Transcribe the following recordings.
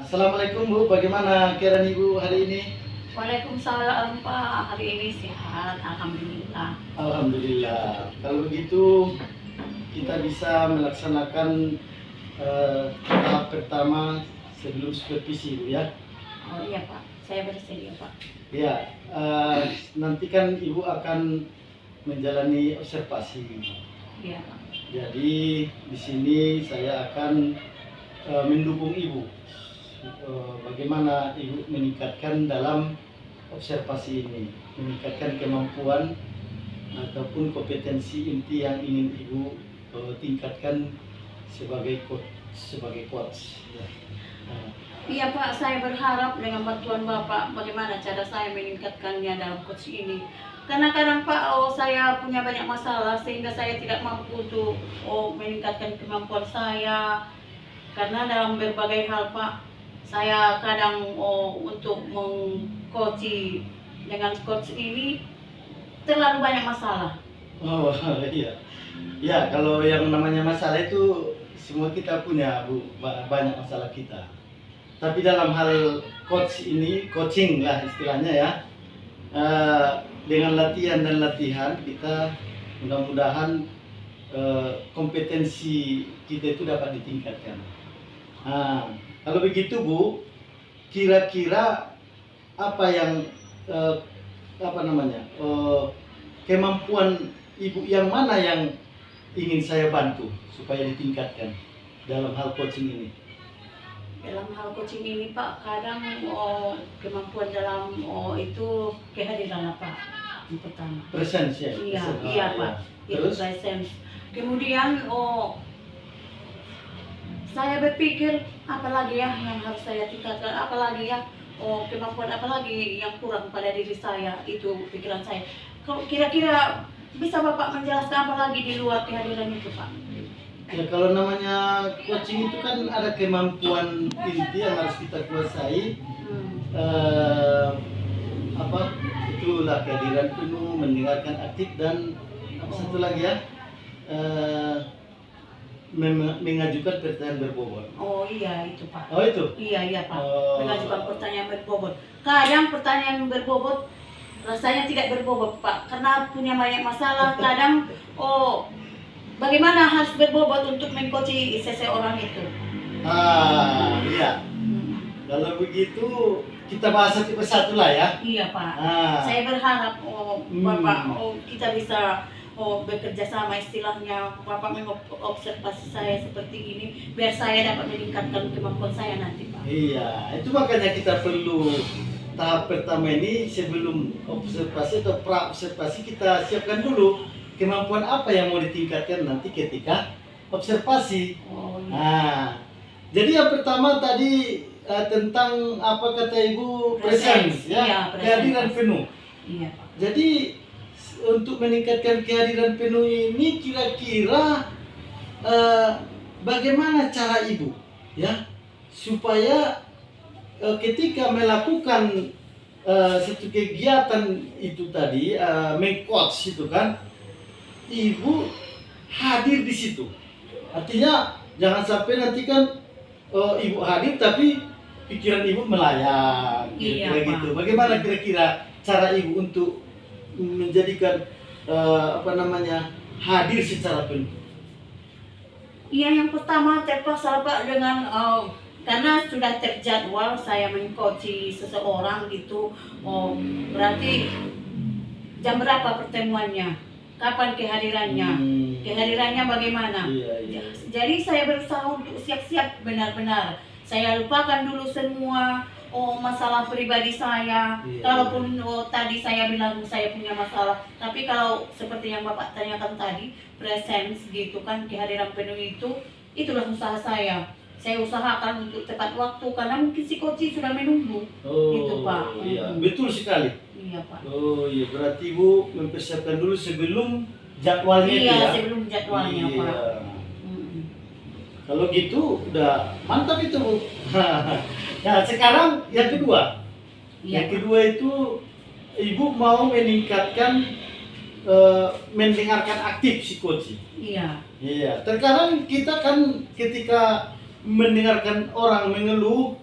Assalamualaikum Bu, bagaimana keadaan Ibu hari ini? Waalaikumsalam Pak, hari ini sehat, Alhamdulillah. Alhamdulillah. Kalau begitu kita bisa melaksanakan tahap pertama sebelum supervisi Bu ya. Oh iya Pak, saya bersedia Pak. Ya, nanti kan Ibu akan menjalani observasi. Iya Pak. Jadi di sini saya akan mendukung Ibu. Bagaimana Ibu meningkatkan dalam observasi ini, meningkatkan kemampuan ataupun kompetensi inti yang ingin Ibu tingkatkan sebagai coach. Ya. Iya Pak, saya berharap dengan bantuan Bapak bagaimana cara saya meningkatkannya dalam coach ini. Karena kadang Pak, saya punya banyak masalah sehingga saya tidak mampu untuk meningkatkan kemampuan saya. Karena dalam berbagai hal Pak, saya kadang untuk mengcoachi dengan coach ini terlalu banyak masalah. Oh iya, ya kalau yang namanya masalah itu semua kita punya Bu, banyak masalah kita. Tapi dalam hal coaching lah istilahnya ya, dengan latihan kita mudah-mudahan kompetensi kita itu dapat ditingkatkan. Nah, kalau begitu Bu, kira-kira apa yang kemampuan Ibu yang mana yang ingin saya bantu supaya ditingkatkan dalam hal coaching ini? Dalam hal coaching ini Pak, kadang kemampuan dalam itu kehadiran Pak yang pertama. Presence ya? Iya, Presence. iya Oh, Pak. ya. Itu Terus? presence. Kemudian saya berpikir apalagi ya yang harus saya tingkatkan, apalagi ya kemampuan apalagi yang kurang pada diri saya, itu pikiran saya. Kalau kira-kira bisa Bapak menjelaskan apa lagi di luar kehadiran itu Pak? Ya kalau namanya coaching itu kan ada kemampuan inti yang harus kita kuasai. Itulah kehadiran penuh, mendengarkan aktif dan apa satu lagi ya, mengajukan pertanyaan berbobot. Oh iya itu Pak. Oh itu? Iya Pak. Oh. Mengajukan pertanyaan berbobot. Kadang pertanyaan berbobot rasanya tidak berbobot Pak, karena punya banyak masalah. Kadang bagaimana harus berbobot untuk mengcoachi seseorang itu? Iya. Kalau begitu kita bahas satu persatu lah ya. Iya Pak. Saya berharap Bapak kita bisa bekerja sama, istilahnya Bapak mengobservasi saya seperti ini biar saya dapat meningkatkan kemampuan saya nanti Pak. Iya, itu makanya kita perlu tahap pertama ini sebelum observasi atau pra observasi kita siapkan dulu kemampuan apa yang mau ditingkatkan nanti ketika observasi. Oh, iya. Nah, jadi yang pertama tadi tentang apa kata Ibu, presence ya, iya, kehadiran penuh. Iya Pak. Jadi untuk meningkatkan kehadiran penuh ini kira-kira bagaimana cara Ibu ya supaya ketika melakukan satu kegiatan itu tadi meng-coach itu kan, Ibu hadir di situ. Artinya jangan sampai nanti kan Ibu hadir tapi pikiran Ibu melayang, Iya, kira-kira gitu. Bagaimana kira-kira cara Ibu untuk menjadikan hadir secara penuh? Iya, yang pertama terpaksa Pak dengan karena sudah terjadwal saya mengcoachi seseorang gitu. Berarti jam berapa pertemuannya? Kapan kehadirannya? Kehadirannya bagaimana? Iya. Jadi saya berusaha untuk siap-siap benar-benar. Saya lupakan dulu semua masalah pribadi saya. Iya. Kalaupun tadi saya bilang saya punya masalah, tapi kalau seperti yang Bapak tanyakan tadi, presence gitu kan, kehadiran penuh itulah usaha saya. Saya usahakan untuk tepat waktu karena mungkin si coach sudah menunggu. Gitu Pak. Iya, betul sekali. Iya Pak. Oh iya, berarti Ibu mempersiapkan dulu sebelum jadwalnya itu Iya, ya? sebelum jadwalnya Iya. Pak. Kalau gitu udah mantap itu Bu. Nah sekarang yang kedua. Iya, Yang kedua itu Ibu mau meningkatkan mendengarkan aktif si coach. Iya. Iya, terkadang kita kan ketika mendengarkan orang mengeluh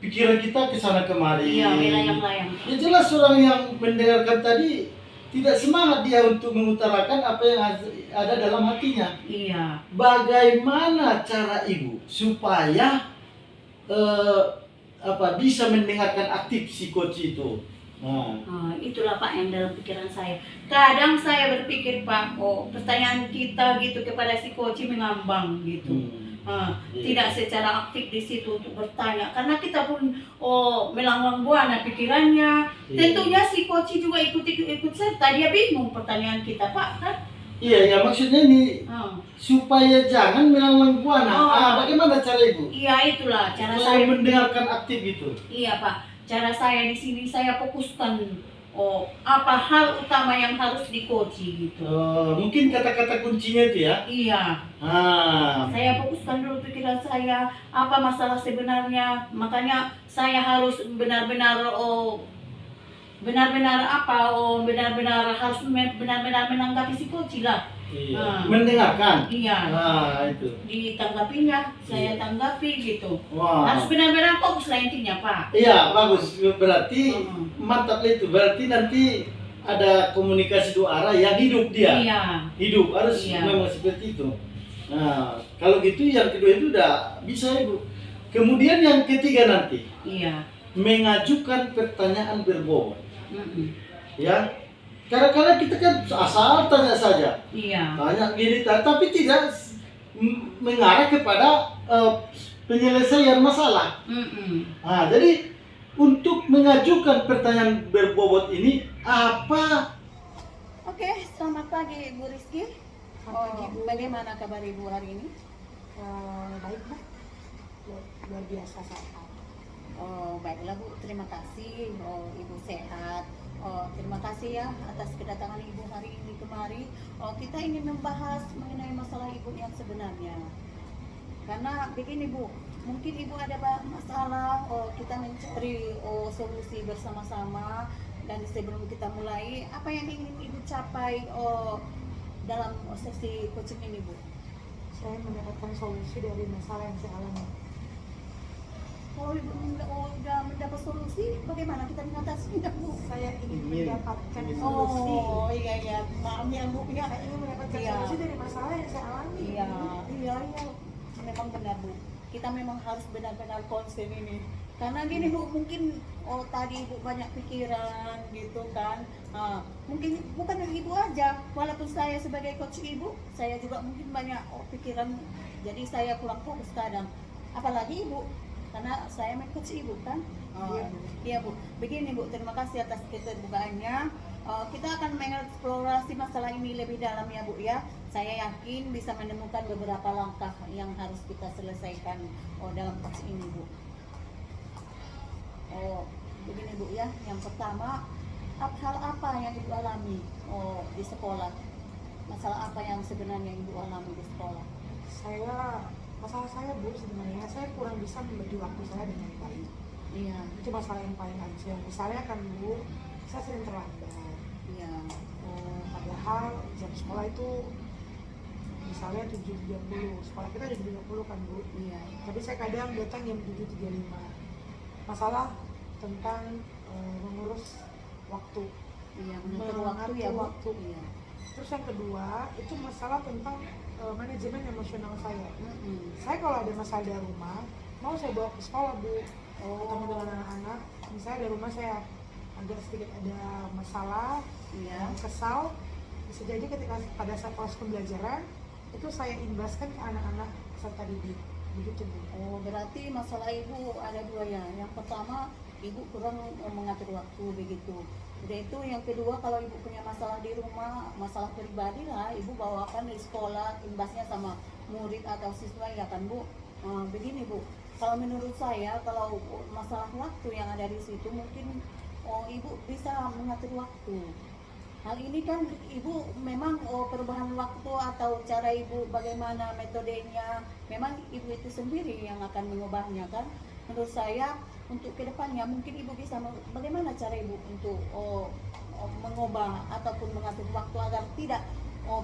pikiran kita ke sana kemari. Iya, melayang-layang. Ya jelas orang yang mendengarkan tadi tidak semangat dia untuk mengutarakan apa yang ada dalam hatinya. Iya. Bagaimana cara ibu supaya bisa mendengarkan aktif si coach itu? Itulah Pak yang dalam pikiran saya. Kadang saya berpikir Pak, pertanyaan kita gitu kepada si coach mengambang gitu. Tidak secara aktif di situ untuk bertanya, karena kita pun melanglang buana pikirannya. Tentunya si coach juga ikut serta, dia bingung pertanyaan kita Pak kan. Iya, ya maksudnya ini supaya jangan melanglang buana. Bagaimana cara ibu? Iya, itulah cara supaya saya mendengarkan aktif itu. Iya Pak, cara saya di sini saya fokuskan apa hal utama yang harus dikoci gitu. Mungkin kata-kata kuncinya itu ya? Iya. Saya fokuskan dulu pikiran saya, apa masalah sebenarnya. Makanya saya harus benar-benar harus benar-benar menanggapi si coach lah. Iya. Mendengarkan. Iya. Itu. Ditanggapinya, saya tanggapi gitu. Wah. Harus benar-benar fokus lah intinya Pak. Iya, bagus. Berarti mantap itu. Berarti nanti ada komunikasi dua arah yang hidup dia. Iya. Hidup harus memang seperti itu. Nah, kalau gitu yang kedua itu udah bisa ibu. Kemudian yang ketiga nanti. Iya. Mengajukan pertanyaan berbobot. Ya. Kadang-kadang kita kan asal tanya saja. Iya. Tanya gini, tapi tidak mengarah kepada penyelesaian masalah. Jadi untuk mengajukan pertanyaan berbobot ini apa? Oke, selamat pagi Bu Rizky. Bagaimana kabar Ibu hari ini? Baik Mbak, luar biasa sehat. Baiklah Bu, terima kasih. Ibu sehat. Terima kasih ya atas kedatangan Ibu hari ini kemari. Kita ingin membahas mengenai masalah Ibu yang sebenarnya. Karena begini Bu, mungkin Ibu ada masalah, kita mencari solusi bersama-sama. Dan sebelum kita mulai, apa yang ingin Ibu capai dalam sesi coaching ini Bu? Saya mendapatkan solusi dari masalah yang saya alami. Kalau Ibu udah mendapat solusi, bagaimana kita mengatasinya Bu? Saya ingin mendapatkan solusi. Iya, maaf ya Bu ya. Saya ingin mendapatkan solusi dari masalah yang saya alami. Iya, memang benar Bu. Kita memang harus benar-benar konsen ini. Karena gini Bu, mungkin tadi Ibu banyak pikiran gitu kan. Mungkin bukan dari Ibu aja, walaupun saya sebagai coach Ibu, saya juga mungkin banyak pikiran. Jadi saya kurang fokus kadang. Apalagi Ibu, karena saya coach Ibu kan. Iya Bu. Begini Bu, terima kasih atas keterbukaannya. Kita akan mengeksplorasi masalah ini lebih dalam ya Bu ya. Saya yakin bisa menemukan beberapa langkah yang harus kita selesaikan dalam coach ini Bu. Begini Bu ya, yang pertama, hal apa yang Ibu alami di sekolah? Masalah apa yang sebenarnya Ibu alami di sekolah? Masalah saya Bu, sebenarnya saya kurang bisa membagi waktu saya dengan baik. Iya. Itu masalah yang paling kecil. Misalnya kan Bu, saya sering terlambat. Iya. Padahal jam sekolah itu misalnya 7.30, sekolah kita jam 7.30 kan Bu. Iya. Tapi saya kadang datang jam 7.35. Masalah tentang mengurus waktu. Iya, mengatur waktu ya Bu. Waktu. Iya. Terus yang kedua, itu masalah tentang manajemen emosional saya. Saya kalau ada masalah di rumah, mau saya bawa ke sekolah Bu, ketemu dengan anak-anak. Misalnya di rumah saya agak sedikit ada masalah, kesal, bisa jadi ketika pada saat proses pembelajaran itu saya imbaskan ke anak-anak peserta didik. Begitu Bu. Berarti masalah Ibu ada dua ya. Yang pertama, Ibu kurang mengatur waktu begitu. Udah itu yang kedua, kalau Ibu punya masalah di rumah, masalah pribadi lah, Ibu bawakan di sekolah, imbasnya sama murid atau siswa ya kan Bu. Begini Bu, kalau menurut saya kalau masalah waktu yang ada di situ mungkin Ibu bisa mengatur waktu. Hal ini kan Ibu memang perubahan waktu atau cara Ibu bagaimana metodenya, memang Ibu itu sendiri yang akan mengubahnya kan. Menurut saya untuk kedepannya mungkin Ibu bisa bagaimana cara Ibu untuk mengubah ataupun mengatur waktu agar tidak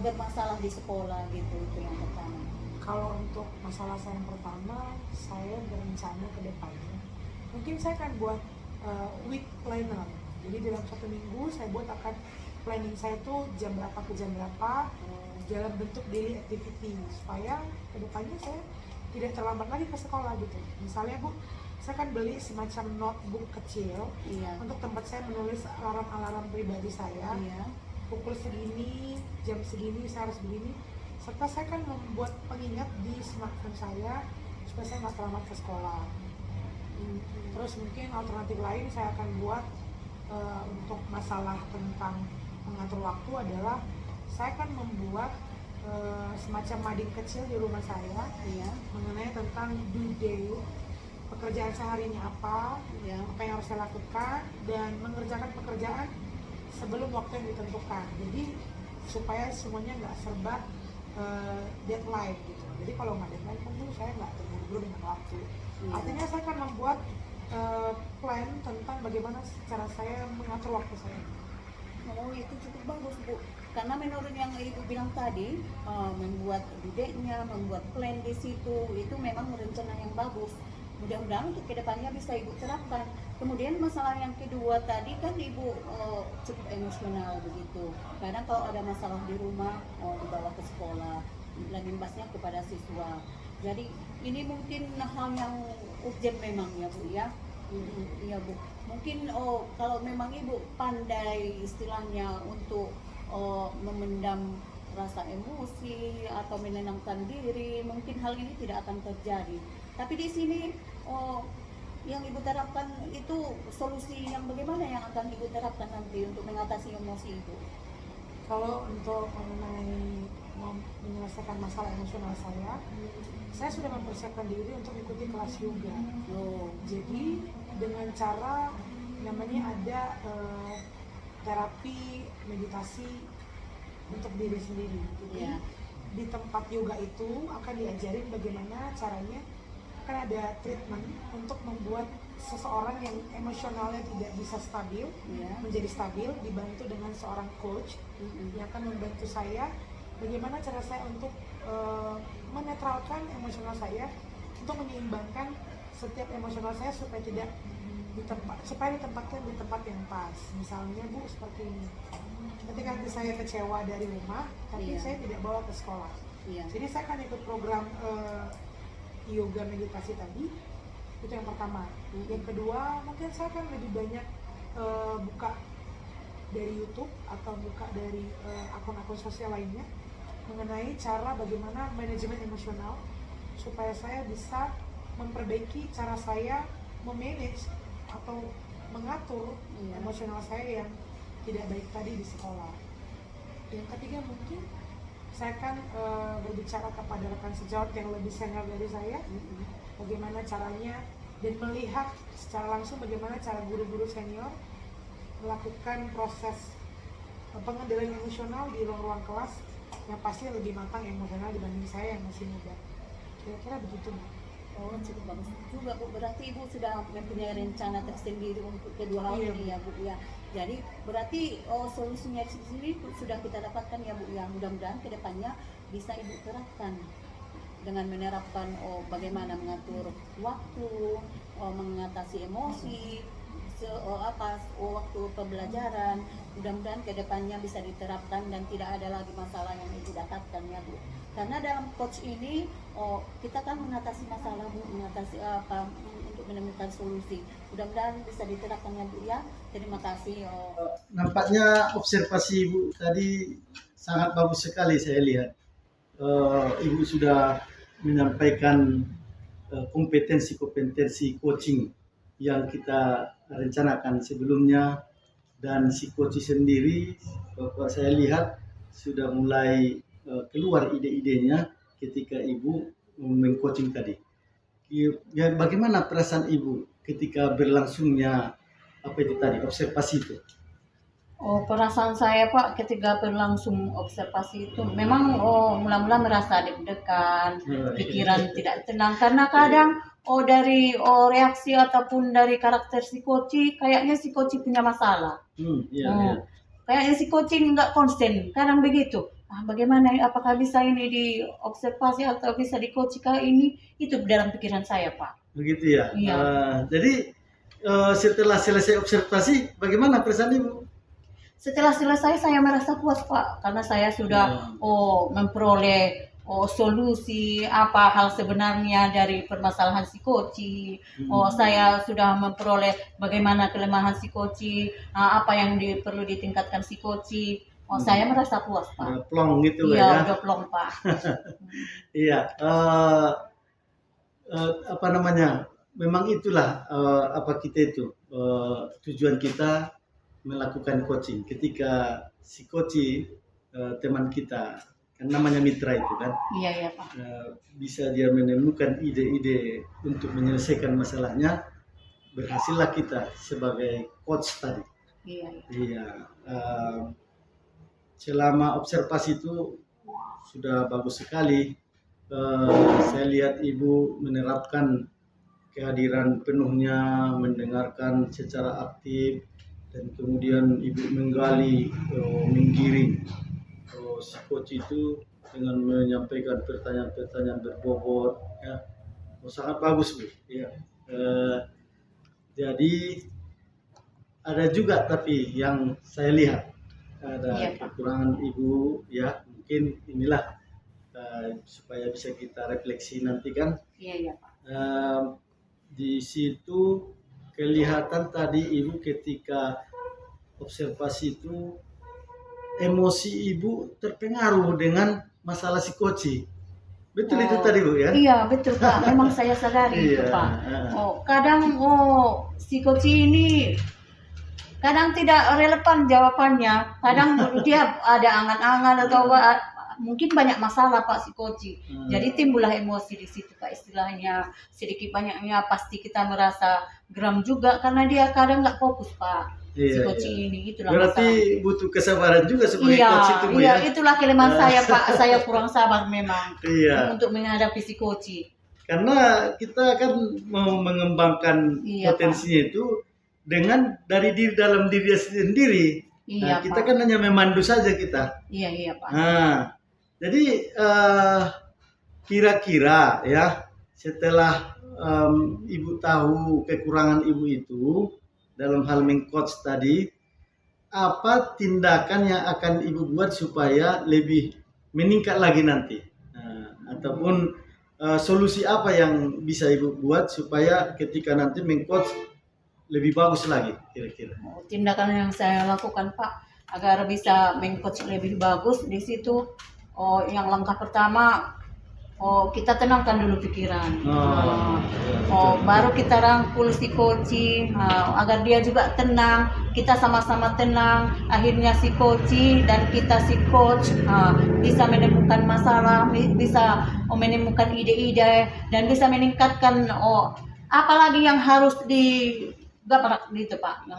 bermasalah di sekolah gitu. Itu yang pertama. Kalau untuk masalah saya yang pertama, saya berencana ke depannya mungkin saya akan buat week planner. Jadi dalam 1 minggu saya buat akan planning saya tuh jam berapa ke jam berapa dalam bentuk daily activity supaya kedepannya saya tidak terlambat lagi ke sekolah gitu. Misalnya Bu, saya akan beli semacam notebook kecil untuk tempat saya menulis alarm-alarm pribadi saya. Pukul segini, jam segini saya harus begini. Serta saya akan membuat pengingat di smartphone saya supaya saya nggak terlambat ke sekolah. Terus mungkin alternatif lain saya akan buat untuk masalah tentang mengatur waktu adalah saya akan membuat semacam mading kecil di rumah saya mengenai tentang due date, pekerjaan seharinya apa yang harus saya lakukan, dan mengerjakan pekerjaan sebelum waktu yang ditentukan. Jadi supaya semuanya nggak serba deadline gitu. Jadi kalau nggak deadline kan tuh saya nggak terburu-buru dengan waktu. Artinya saya akan membuat plan tentang bagaimana cara saya mengatur waktu saya. Oh, itu cukup bagus Bu, karena menurut yang Ibu bilang tadi, membuat due-nya, membuat plan di situ, itu memang rencana yang bagus. Mudah-mudahan untuk kedepannya bisa Ibu terapkan. Kemudian masalah yang kedua tadi kan Ibu cukup emosional begitu. Kadang kalau ada masalah di rumah, dibawa ke sekolah, lagi imbasnya kepada siswa. Jadi ini mungkin hal yang urgent memang ya Bu ya. Iya Bu. Mungkin kalau memang Ibu pandai istilahnya untuk memendam rasa emosi atau menenangkan diri, mungkin hal ini tidak akan terjadi. Tapi di sini yang Ibu terapkan itu solusi yang bagaimana yang akan Ibu terapkan nanti untuk mengatasi emosi itu? Kalau untuk mengenai menyelesaikan masalah emosional saya sudah mempersiapkan diri untuk ikuti kelas yoga. Jadi dengan cara namanya ada terapi meditasi untuk diri sendiri. Jadi di tempat yoga itu akan diajarin bagaimana caranya, akan ada treatment untuk membuat seseorang yang emosionalnya tidak bisa stabil menjadi stabil, dibantu dengan seorang coach yang akan membantu saya bagaimana cara saya untuk menetralkan emosional saya, untuk menyeimbangkan setiap emosional saya supaya tidak ditempatkan di tempat yang pas. Misalnya Bu, seperti ini, ketika nanti saya kecewa dari rumah tapi saya tidak bawa ke sekolah, jadi saya akan ikut program yoga meditasi tadi. Itu yang pertama. Yang kedua, mungkin saya akan lebih banyak buka dari YouTube atau buka dari akun-akun sosial lainnya mengenai cara bagaimana manajemen emosional supaya saya bisa memperbaiki cara saya memanage atau mengatur emosional saya yang tidak baik tadi di sekolah. Yang ketiga, mungkin saya akan berbicara kepada rekan sejawat yang lebih senior dari saya, bagaimana caranya, dan melihat secara langsung bagaimana cara guru-guru senior melakukan proses pengendalian emosional di ruang-ruang kelas yang pasti lebih matang emosional dibanding saya yang masih muda. Kira-kira begitu. Oh, cukup bagus juga Bu. Berarti Ibu sudah mempunyai rencana tersendiri untuk kedua hal ini ya Bu ya. Jadi berarti solusinya di sini sudah kita dapatkan ya Bu ya. Mudah-mudahan kedepannya bisa Ibu terapkan dengan menerapkan bagaimana mengatur waktu, mengatasi emosi, waktu pembelajaran. Mudah-mudahan kedepannya bisa diterapkan dan tidak ada lagi masalah yang Ibu dapatkan ya Bu. Karena dalam coach ini kita kan mengatasi masalah Bu, mengatasi untuk menemukan solusi. Mudah-mudahan bisa diterapkan ya Bu ya. Terima kasih. Nampaknya observasi Ibu tadi sangat bagus sekali saya lihat. Ibu sudah menyampaikan kompetensi-kompetensi coaching yang kita rencanakan sebelumnya, dan si coach sendiri saya lihat sudah mulai keluar ide-idenya ketika Ibu mengcoaching tadi. Ya, bagaimana perasaan Ibu ketika berlangsungnya apa itu tadi, observasi itu? Perasaan saya Pak ketika berlangsung observasi itu memang mula-mula merasa deg-degan, pikiran tidak tenang karena kadang dari reaksi ataupun dari karakter si Koci, kayaknya si Koci punya masalah. Iya. Kayaknya si Koci nggak konsen, kadang begitu. Bagaimana, apakah bisa ini diobservasi atau bisa di Koci kali ini? Itu dalam pikiran saya Pak. Begitu ya. Iya. Jadi setelah selesai observasi, bagaimana perasaan Ibu? Setelah selesai saya merasa puas Pak, karena saya sudah memperoleh solusi apa hal sebenarnya dari permasalahan si Koci. Saya sudah memperoleh bagaimana kelemahan si Koci, apa yang perlu ditingkatkan si Koci. Saya merasa puas Pak. Udah plong gitu Iya, ya. udah plong Pak. Iya, apa namanya? Memang itulah apa kita itu tujuan kita melakukan coaching. Ketika si coach teman kita, kan namanya mitra itu kan, Iya Pak. bisa dia menemukan ide-ide untuk menyelesaikan masalahnya, berhasillah kita sebagai coach tadi. Iya. Selama observasi itu sudah bagus sekali. Saya lihat Ibu menerapkan kehadiran penuhnya, mendengarkan secara aktif, dan kemudian Ibu menggali, menggiring si coach itu dengan menyampaikan pertanyaan-pertanyaan berbobot, ya. Sangat bagus Bu. Ya. Jadi ada juga tapi yang saya lihat ada kekurangan Ibu, ya, mungkin inilah supaya bisa kita refleksi nanti kan. Iya Pak. Di situ kelihatan tadi Ibu ketika observasi itu emosi Ibu terpengaruh dengan masalah psikoci. Betul itu tadi Bu ya? Iya betul Pak, memang saya sadari itu Pak. Kadang psikoci ini kadang tidak relevan jawabannya. Kadang dia ada angan-angan atau mungkin banyak masalah Pak psikoci. Jadi timbullah emosi di situ Pak, istilahnya sedikit banyaknya pasti kita merasa geram juga karena dia kadang nggak fokus Pak. Psikoci ini itulah berarti masalah. Butuh kesabaran juga sebagai coach itu Bu ya. ya. Itulah kelemahan saya Pak, saya kurang sabar memang untuk menghadapi psikoci. Karena kita kan mau mengembangkan potensinya Pak. Itu dengan dari dalam diri sendiri. Nah, kita Pak. Kan hanya memandu saja kita. Iya Pak. Nah, jadi kira-kira ya setelah Ibu tahu kekurangan Ibu itu dalam hal mengcoach tadi, apa tindakan yang akan Ibu buat supaya lebih meningkat lagi nanti? Ataupun solusi apa yang bisa Ibu buat supaya ketika nanti mengcoach lebih bagus lagi kira-kira? Tindakan yang saya lakukan Pak agar bisa mengcoach lebih bagus di situ, yang langkah pertama kita tenangkan dulu pikiran. Baru kita rangkul si coach agar dia juga tenang, kita sama-sama tenang, akhirnya si coach dan kita si coach bisa menemukan masalah, bisa menemukan ide-ide dan bisa meningkatkan apalagi yang harus gitu Pak,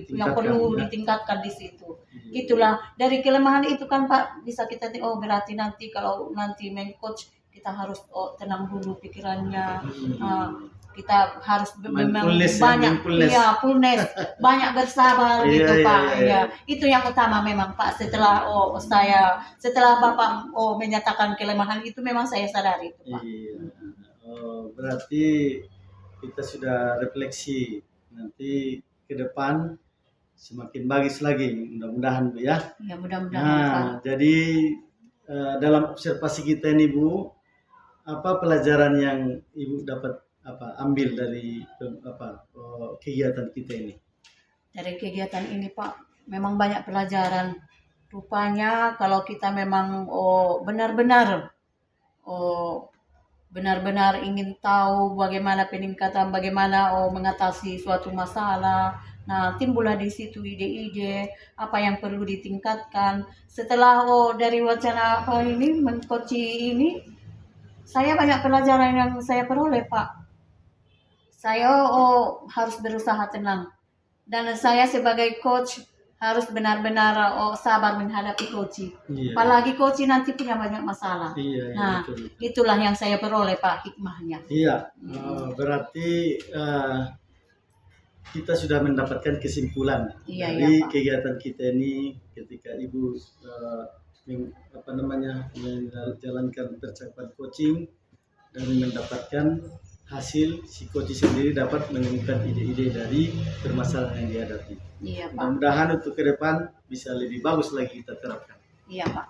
yang perlu ditingkatkan di situ. Itulah dari kelemahan itu kan Pak, bisa kita berarti nanti kalau nanti main coach kita harus tenang dulu pikirannya. Kita harus memang fullness, banyak bersabar gitu Pak. Itu yang utama memang Pak. Setelah Bapak menyatakan kelemahan itu memang saya sadari itu Pak. Berarti kita sudah refleksi nanti ke depan semakin bagus lagi mudah-mudahan Bu ya. Ya mudah-mudahan Pak. Jadi dalam observasi kita ini Bu, apa pelajaran yang Ibu dapat ambil dari kegiatan kita ini? Dari kegiatan ini Pak, memang banyak pelajaran. Rupanya kalau kita memang benar-benar ingin tahu bagaimana peningkatan, bagaimana mengatasi suatu masalah. Nah, timbullah di situ ide-ide apa yang perlu ditingkatkan. Setelah dari wacana mengcoach ini, saya banyak pelajaran yang saya peroleh Pak. Saya harus berusaha tenang, dan saya sebagai coach harus benar-benar sabar menghadapi coach. Apalagi coach nanti punya banyak masalah. Betul. Itulah yang saya peroleh Pak, hikmahnya. Berarti kita sudah mendapatkan kesimpulan dari kegiatan kita ini ketika Ibu menjalankan percakapan coaching dan mendapatkan hasil si coach sendiri dapat menemukan ide-ide dari permasalahan yang dihadapi. Iya Pak. Mudah-mudahan untuk ke depan bisa lebih bagus lagi kita terapkan. Iya Pak.